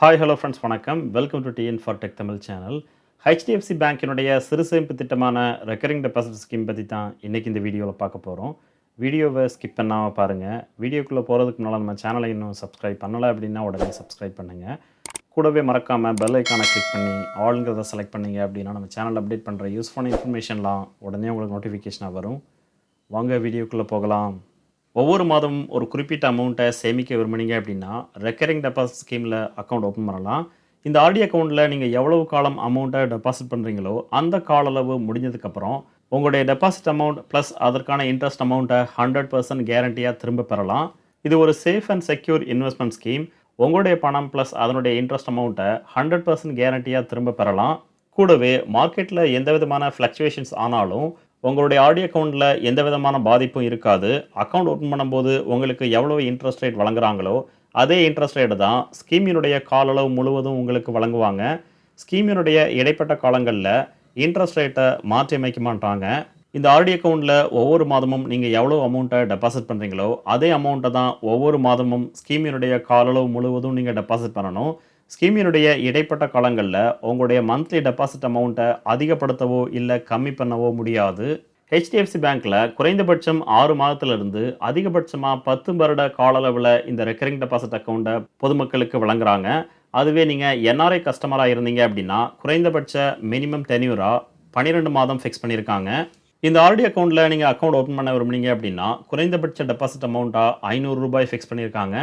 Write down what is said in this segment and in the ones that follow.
Hi hello friends வணக்கம். Welcome to TN for tech Tamil channel. HDFC பேங்கினுடைய சிறு சேமிப்பு திட்டமான ரெக்கரிங் டெபாசிட் ஸ்கீம் பற்றி தான் இன்றைக்கி இந்த வீடியோவில் பார்க்க போகிறோம். வீடியோவை ஸ்கிப் பண்ணாமல் பாருங்கள். வீடியோக்குள்ளே போகிறதுக்கு முன்னால் நம்ம சேனலை இன்னும் சப்ஸ்கிரைப் பண்ணலை அப்படின்னா உடனே சப்ஸ்கிரைப் பண்ணுங்கள். கூடவே மறக்காமல் பெல் ஐக்கானை கிளிக் பண்ணி ஆளுங்கிறத செலக்ட் பண்ணிங்க அப்படின்னா நம்ம சேனல் அப்டேட் பண்ணுற யூஸ்ஃபுல்லான இன்ஃபர்மேஷன்லாம் உடனே உங்களுக்கு நோட்டிஃபிகேஷனாக வரும். வாங்க வீடியோக்குள்ளே போகலாம். ஒவ்வொரு மாதமும் ஒரு குறிப்பிட்ட அமௌண்ட்டை சேமிக்க விரும்புனீங்க அப்படின்னா ரெக்கரிங் டெபாசிட் ஸ்கீமில் அக்கௌண்ட் ஓப்பன் பண்ணலாம். இந்த ஆர்டி அக்கௌண்ட்டில் நீங்கள் எவ்வளவு காலம் அமௌண்ட்டை டெபாசிட் பண்ணுறீங்களோ அந்த கால அளவு முடிஞ்சதுக்கப்புறம் உங்களுடைய டெபாசிட் அமௌண்ட் ப்ளஸ் அதற்கான இன்ட்ரெஸ்ட் அமௌண்ட்டை 100% கேரண்டியாக திரும்ப பெறலாம். இது ஒரு safe and secure investment scheme. உங்களுடைய பணம் ப்ளஸ் அதனுடைய இன்ட்ரெஸ்ட் அமௌண்ட்டை 100% கேரண்டியாக திரும்ப பெறலாம். கூடவே மார்க்கெட்டில் எந்த விதமான ஃப்ளக்சுவேஷன்ஸ் ஆனாலும் உங்களுடைய ஆர்டி அக்கௌண்ட்டில் எந்த விதமான பாதிப்பும் இருக்காது. அக்கௌண்ட் ஓப்பன் பண்ணும்போது உங்களுக்கு எவ்வளோ இன்ட்ரெஸ்ட் ரேட் வழங்குறாங்களோ அதே இன்ட்ரெஸ்ட் ரேட்டு தான் ஸ்கீமினுடைய கால அளவு முழுவதும் உங்களுக்கு வழங்குவாங்க. ஸ்கீமினுடைய இடைப்பட்ட காலங்களில் இன்ட்ரெஸ்ட் ரேட்டை மாற்றி அமைக்க மாட்டாங்க. இந்த ஆர்டி அக்கௌண்ட்டில் ஒவ்வொரு மாதமும் நீங்கள் எவ்வளோ அமௌண்ட்டை டெபாசிட் பண்ணுறீங்களோ அதே அமௌண்ட்டை தான் ஒவ்வொரு மாதமும் ஸ்கீமினுடைய கால அளவு முழுவதும் நீங்கள் டெபாசிட் பண்ணணும். ஸ்கீமினுடைய இடைப்பட்ட காலங்களில் உங்களுடைய மந்த்லி டெபாசிட் அமௌண்ட்டை அதிகப்படுத்தவோ இல்லை கம்மி பண்ணவோ முடியாது. ஹெச்டிஎஃப்சி பேங்க்கில் குறைந்தபட்சம் 6 மாதத்திலிருந்து அதிகபட்சமாக 10 வருட கால அளவில் இந்த ரெக்கரிங் டெபாசிட் அக்கௌண்ட்டை பொதுமக்களுக்கு வழங்குறாங்க. அதுவே நீங்கள் என்ஆர்ஐ கஸ்டமராக இருந்தீங்க அப்படின்னா குறைந்தபட்ச மினிமம் டென்யூராக 12 மாதம் ஃபிக்ஸ் பண்ணியிருக்காங்க. இந்த ஆர்டி அக்கௌண்ட்டில் நீங்கள் அக்கௌண்ட் ஓப்பன் பண்ண விரும்புனீங்க அப்படின்னா குறைந்தபட்ச டெபாசிட் அமௌண்ட்டாக ₹500 ஃபிக்ஸ் பண்ணியிருக்காங்க.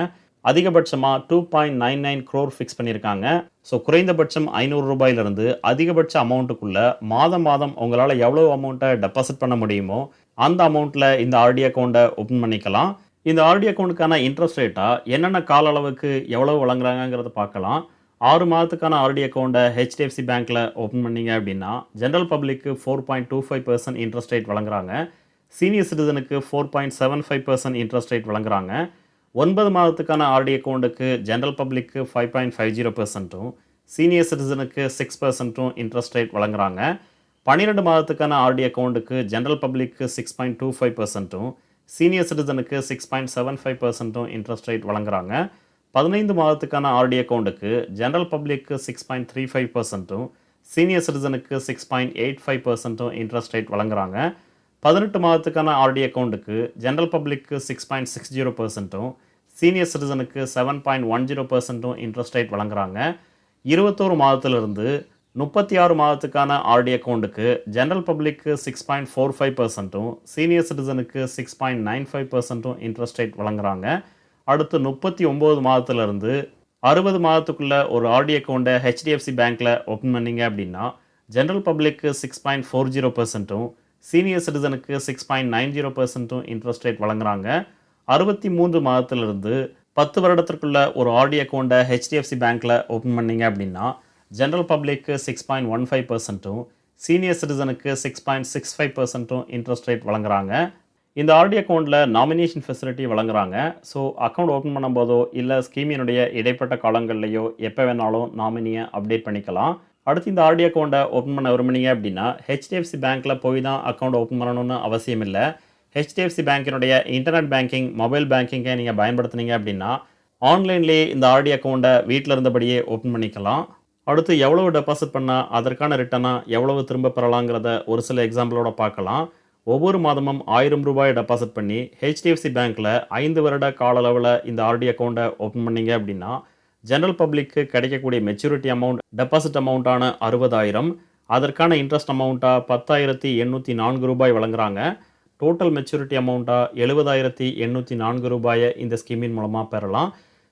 அதிகபட்சமாக 2.99 crore ஃபிக்ஸ் பண்ணியிருக்காங்க. ஸோ குறைந்தபட்சம் ₹500 அதிகபட்ச அமௌண்ட்டுக்குள்ளே மாதம் மாதம் உங்களால் எவ்வளோ அமௌண்ட்டை டெபாசிட் பண்ண முடியுமோ அந்த அமௌண்ட்டில் இந்த ஆர்டி அக்கௌண்ட்டை ஓப்பன் பண்ணிக்கலாம். இந்த ஆர்டி அக்கௌண்ட்டுக்கான இன்ட்ரெஸ்ட் ரேட்டாக என்னென்ன கால அளவுக்கு எவ்வளோ வழங்குறாங்கிறத பார்க்கலாம். 6 மாதத்துக்கான ஆர்டி அக்கௌண்ட்டை ஹெச்டிஎஃப்சி பேங்க்கில் ஓப்பன் பண்ணீங்க அப்படின்னா ஜென்ரல் பப்ளிக்கு 4.25% இன்ட்ரெஸ்ட் ரேட் வழங்குறாங்க. சீனியர் சிட்டிசனுக்கு 4.75% இன்ட்ரெஸ்ட் ரேட் வழங்குறாங்க. 9 மாதத்துக்கான ஆர்டி அக்கௌண்ட்டுக்கு ஜென்ரல் பப்ளிக்கு 5.50%, சீனியர் சிட்டிசனுக்கு 6% இன்ட்ரெஸ்ட் ரேட் வழங்குறாங்க. 12 மாதத்துக்கான ஆர்டி அக்கௌண்ட்டுக்கு ஜென்ரல் பப்ளிக்கு 6.25%, சீனியர் சிட்டிசனுக்கு 6.75% இன்ட்ரெஸ்ட் ரேட் வழங்குறாங்க. 15 மாதத்துக்கான ஆர்டி அக்கௌண்ட்டுக்கு ஜென்ரல் பப்ளிக்கு 6.35%, சீனியர் சிட்டிசனுக்கு 6.85% இன்ட்ரெஸ்ட் ரேட் வழங்குறாங்க. 18 மாதத்துக்கான ஆர்டி அக்கௌண்ட்டுக்கு ஜென்ரல் பப்ளிக்கு 6.60%, சீனியர் சிட்டிசனுக்கு 7.10% இன்ட்ரெஸ்ட் ரேட் வழங்குறாங்க. 21 மாதத்திலிருந்து 36 மாதத்துக்கான ஆர்டி அக்கௌண்ட்டுக்கு ஜென்ரல் பப்ளிக்கு 6.45%, சீனியர் சிட்டிசனுக்கு 6.95% இன்ட்ரெஸ்ட் ரேட் வழங்குறாங்க. அடுத்து 39 மாதத்திலிருந்து 60 மாதத்துக்குள்ள ஒரு ஆர்டி அக்கௌண்ட்டை ஹெச்டிஎஃப்சி பேங்க்கில் ஓப்பன் பண்ணிங்க அப்படின்னா ஜென்ரல் பப்ளிக்கு 6.40%, சீனியர் சிட்டிசனுக்கு 6.90% இன்ட்ரெஸ்ட் ரேட் வழங்குறாங்க. 63 மாதத்திலிருந்து 10 வருடத்திற்குள்ள ஒரு ஆர்டி அக்கௌண்ட்டை ஹெச்டிஎஃப்சி பேங்க்கில் ஓப்பன் பண்ணிங்க அப்படின்னா ஜென்ரல் பப்ளிக்கு 6.15%, சீனியர் சிட்டிசனுக்கு 6.65% இன்ட்ரெஸ்ட் ரேட் வழங்குறாங்க. இந்த ஆர்டி அக்கௌண்ட்டில் நாமினேஷன் ஃபெசிலிட்டி வழங்குறாங்க. ஸோ அக்கௌண்ட் ஓப்பன் பண்ணும்போதோ இல்லை ஸ்கீமினுடைய இடைப்பட்ட காலங்கள்லையோ எப்போ வேணாலும் நாமினியை அப்டேட் பண்ணிக்கலாம். அடுத்து இந்த ஆர்டி அக்கௌண்ட்டை ஓப்பன் பண்ண விரும்புனீங்க அப்படின்னா ஹெச்டிஎஃப்சி பேங்க்கில் போய் தான் அக்கௌண்ட் ஓப்பன் பண்ணணும்னு அவசியம் இல்லை. ஹெச்டிஎஃப்சி பேங்க்கினுடைய இன்டர்நெட் பேங்கிங், மொபைல் பேங்கிங்கை நீங்கள் பயன்படுத்துனீங்க அப்படின்னா ஆன்லைன்லேயே இந்த ஆர்டி அக்கௌண்ட்டை வீட்டில் இருந்தபடியே ஓப்பன் பண்ணிக்கலாம். அடுத்து எவ்வளவு டெபாசிட் பண்ணால் அதற்கான ரிட்டனாக எவ்வளவு திரும்ப பெறலாங்கிறத ஒரு சில எக்ஸாம்பிளோட பார்க்கலாம். ஒவ்வொரு மாதமும் ₹1000 டெபாசிட் பண்ணி ஹெச்டிஎஃப்சி பேங்க்கில் 5 வருட கால அளவில் இந்த ஆர்டி அக்கௌண்ட்டை ஓப்பன் பண்ணீங்க அப்படின்னா ஜென்ரல் பப்ளிக்கு கிடைக்கக்கூடிய மெச்சூரிட்டி அமௌண்ட் டெபாசிட் அமௌண்ட்டான 60,000, அதற்கான இன்ட்ரெஸ்ட் அமௌண்ட்டாக ₹10,804 வழங்குறாங்க. டோட்டல் மெச்சூரிட்டி அமௌண்ட்டாக ₹70,804 இந்த ஸ்கீமின் மூலமாக பெறலாம்.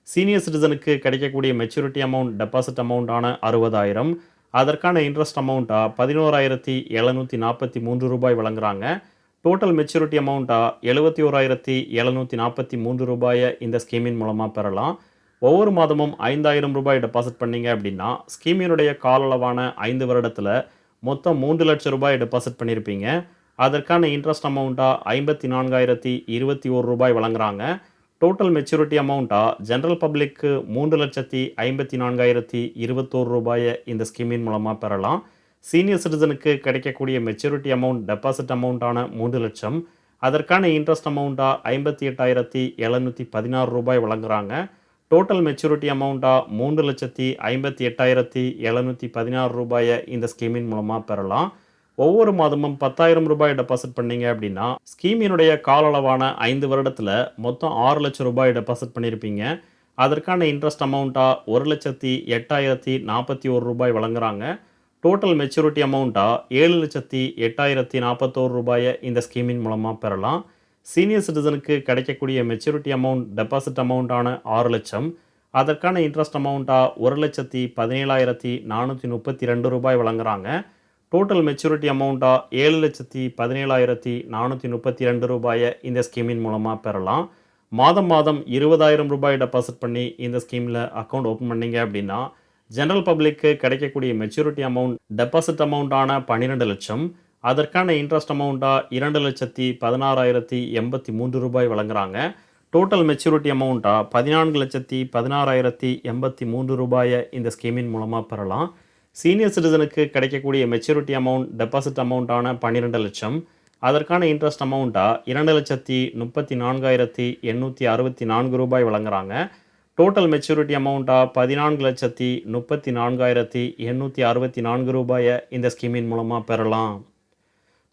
சீனியர் சிட்டிசனுக்கு கிடைக்கக்கூடிய மெச்சூரிட்டி அமௌண்ட் டெபாசிட் அமௌண்ட்டான 60,000, அதற்கான இன்ட்ரெஸ்ட் அமௌண்ட்டாக ₹11,743 வழங்குறாங்க. டோட்டல் மெச்சூரிட்டி அமௌண்ட்டாக ₹71,743 இந்த ஸ்கீமின் மூலமாக பெறலாம். ஒவ்வொரு மாதமும் ₹5,000 டெபாசிட் பண்ணீங்க அப்படின்னா ஸ்கீமினுடைய கால அளவான 5 வருடத்தில் மொத்தம் ₹3,00,000 டெபாசிட் பண்ணியிருப்பீங்க. அதற்கான இன்ட்ரெஸ்ட் அமௌண்ட்டாக ₹54,021 வழங்குறாங்க. டோட்டல் மெச்சூரிட்டி அமௌண்ட்டாக ஜென்ரல் பப்ளிக்கு ₹3,54,021 இந்த ஸ்கீமின் மூலமாக பெறலாம். சீனியர் சிட்டிசனுக்கு கிடைக்கக்கூடிய மெச்சூரிட்டி அமௌண்ட் டெபாசிட் அமௌண்ட்டான 3,00,000, அதற்கான இன்ட்ரெஸ்ட் அமௌண்ட்டாக ₹58,716 வழங்குறாங்க. டோட்டல் மெச்சூரிட்டி அமௌண்ட்டாக 3,58,716 ரூபாயை இந்த ஸ்கீமின் மூலமாக பெறலாம். ஒவ்வொரு மாதமும் 10,000 ரூபாய் டெபாசிட் பண்ணீங்க அப்படின்னா ஸ்கீமினுடைய கால அளவான 5 வருடத்தில் மொத்தம் 6 லட்சம் ரூபாய் டெபாசிட் பண்ணியிருப்பீங்க. அதற்கான இன்ட்ரெஸ்ட் அமௌண்ட்டாக 1,08,041 ரூபாய் வழங்குறாங்க. டோட்டல் மெச்சூரிட்டி அமௌண்ட்டாக 7,08,041 ரூபாயை இந்த ஸ்கீமின் மூலமாக பெறலாம். சீனியர் சிட்டிசனுக்கு கிடைக்கக்கூடிய மெச்சூரிட்டி அமௌண்ட் டெபாசிட் அமௌண்ட்டான 6 லட்சம், அதற்கான இன்ட்ரெஸ்ட் அமௌண்ட்டாக 1,17,432 ரூபாய் வழங்குறாங்க. டோட்டல் மெச்சூரிட்டி அமௌண்ட்டாக 7,17,432 ரூபாயை இந்த ஸ்கீமின் மூலமாக பெறலாம். மாதம் மாதம் 20,000 ரூபாய் டெபாசிட் பண்ணி இந்த ஸ்கீமில் அக்கௌண்ட் ஓப்பன் பண்ணீங்க அப்படின்னா ஜெனரல் பப்ளிக்கு கிடைக்கக்கூடிய மெச்சூரிட்டி அமௌண்ட் டெபாசிட் அமௌண்ட்டான 12 லட்சம், அதற்கான இன்ட்ரெஸ்ட் அமௌண்ட்டாக 2,16,083 ரூபாய் வழங்குறாங்க. டோட்டல் மெச்சூரிட்டி அமௌண்ட்டாக 14,16,083 ரூபாயை இந்த ஸ்கீமின் மூலமாக பெறலாம். சீனியர் சிட்டிசனுக்கு கிடைக்கக்கூடிய மெச்சூரிட்டி அமௌண்ட் டெபாசிட் அமௌண்ட்டான 12 லட்சம், அதற்கான இன்ட்ரெஸ்ட் அமௌண்ட்டாக 2,34,864 ரூபாய் வழங்குறாங்க. டோட்டல் மெச்சூரிட்டி அமௌண்ட்டாக 14,34,864 ரூபாயை இந்த ஸ்கீமின் மூலமாக பெறலாம்.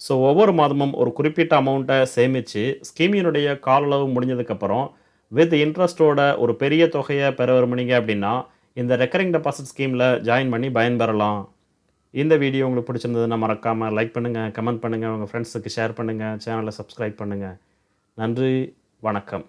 ஸோ ஒவ்வொரு மாதமும் ஒரு குறிப்பிட்ட அமௌண்ட்டை சேமித்து ஸ்கீமினுடைய கால அளவு முடிஞ்சதுக்கப்புறம் வித் இன்ட்ரெஸ்ட்டோட ஒரு பெரிய தொகையை பெற விரும்புனீங்க அப்படின்னா இந்த ரெக்கரிங் டெபாசிட் ஸ்கீமில் ஜாயின் பண்ணி பயன்பெறலாம். இந்த வீடியோ உங்களுக்கு பிடிச்சிருந்ததுன்னா மறக்காமல் லைக் பண்ணுங்கள், கமெண்ட் பண்ணுங்கள், உங்கள் ஃப்ரெண்ட்ஸுக்கு ஷேர் பண்ணுங்கள், சேனலை சப்ஸ்கிரைப் பண்ணுங்கள். நன்றி, வணக்கம்.